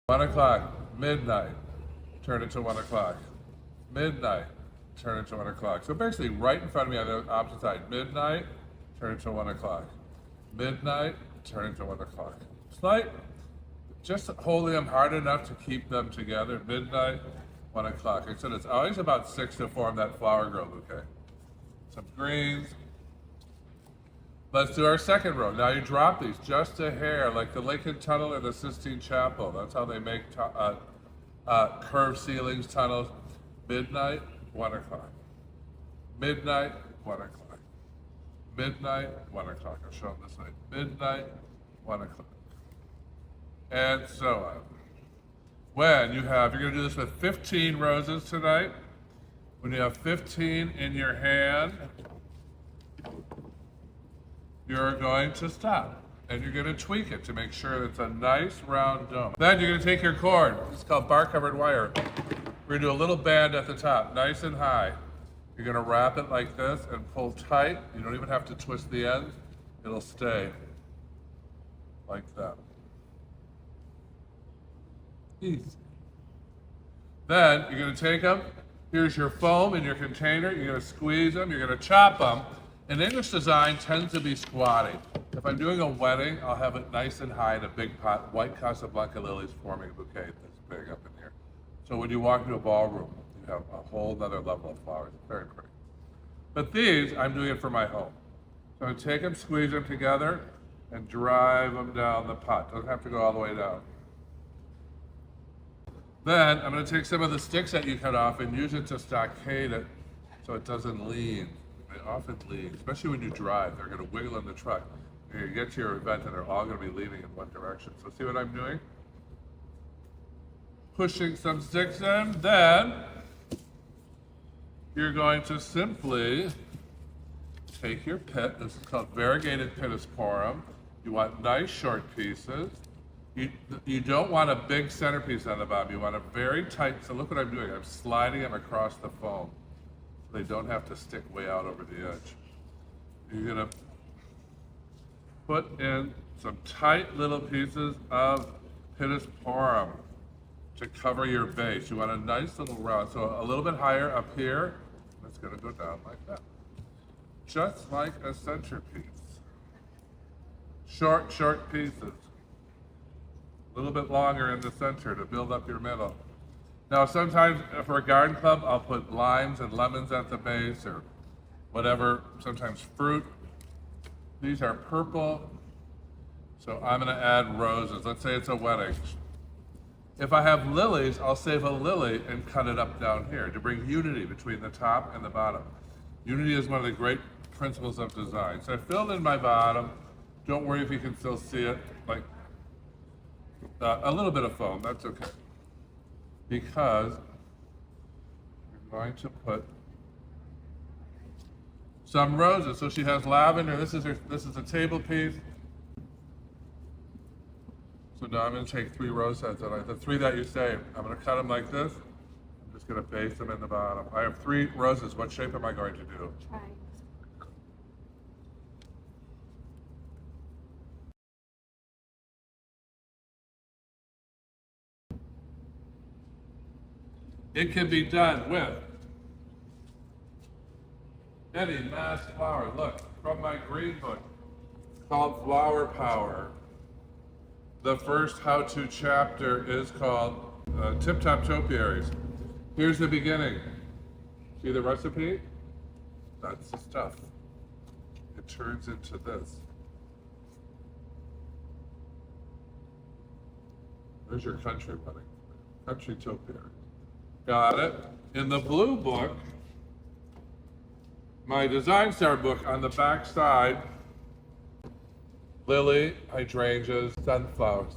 1 o'clock, midnight, turn it to 1 o'clock. Midnight, turn it to 1 o'clock. So basically right in front of me on the opposite side, midnight, turn it to 1 o'clock. Midnight, turn it to 1 o'clock. Slight, just holding them hard enough to keep them together. Midnight, 1 o'clock. Like I said, it's always about 6 to form that flower girl bouquet. Some greens. Let's do our second row. Now you drop these just a hair, like the Lincoln Tunnel or the Sistine Chapel. That's how they make curved ceilings, tunnels. Midnight, 1 o'clock. Midnight, 1 o'clock. Midnight, 1 o'clock. I'll show them this way. Midnight, 1 o'clock. And so on. When you have, you're going to do this with 15 roses tonight. When you have 15 in your hand, you're going to stop and you're going to tweak it to make sure it's a nice round dome. Then you're going to take your cord. It's called bar covered wire. We're going to do a little band at the top, nice and high. You're going to wrap it like this and pull tight. You don't even have to twist the ends. It'll stay like that. Easy. Then you're going to take them. Here's your foam in your container. You're going to squeeze them. You're going to chop them. An English design tends to be squatty. If I'm doing a wedding, I'll have it nice and high in a big pot. White Casablanca lilies forming a bouquet that's big up in here. So when you walk into a ballroom, you have a whole other level of flowers. It's very pretty. But these, I'm doing it for my home. So I'm going to take them, squeeze them together, and drive them down the pot. Doesn't have to go all the way down. Then I'm going to take some of the sticks that you cut off and use it to stockade it so it doesn't lean. They often lean, especially when you drive. They're going to wiggle in the truck. You get to your event and they're all going to be leaning in one direction. So see what I'm doing? Pushing some sticks in. Then you're going to simply take your pit. This is called variegated pittosporum. You want nice short pieces. You don't want a big centerpiece on the bottom. You want a very tight, so look what I'm doing. I'm sliding them across the foam. So they don't have to stick way out over the edge. You're gonna put in some tight little pieces of pittosporum to cover your base. You want a nice little round. So a little bit higher up here. It's gonna go down like that. Just like a centerpiece. Short pieces. A little bit longer in the center to build up your middle. Now sometimes for a garden club, I'll put limes and lemons at the base or whatever, sometimes fruit. These are purple, so I'm gonna add roses. Let's say it's a wedding. If I have lilies, I'll save a lily and cut it up down here to bring unity between the top and the bottom. Unity is one of the great principles of design. So I filled in my bottom. Don't worry if you can still see it, like a little bit of foam, that's okay. Because we're going to put some roses. So she has lavender. This is a table piece. So now I'm going to take 3 rose heads, and the 3 that you saved, I'm going to cut them like this. I'm just going to base them in the bottom. I have 3 roses. What shape am I going to do? Triangle. It can be done with any mass flower. Look, from my green book called Flower Power. The first how-to chapter is called Tip-Top Topiaries. Here's the beginning. See the recipe? That's the stuff. It turns into this. There's your country wedding. Country topiary. Got it. In the blue book, my Design Star book, on the back side, lily, hydrangeas, sunflowers.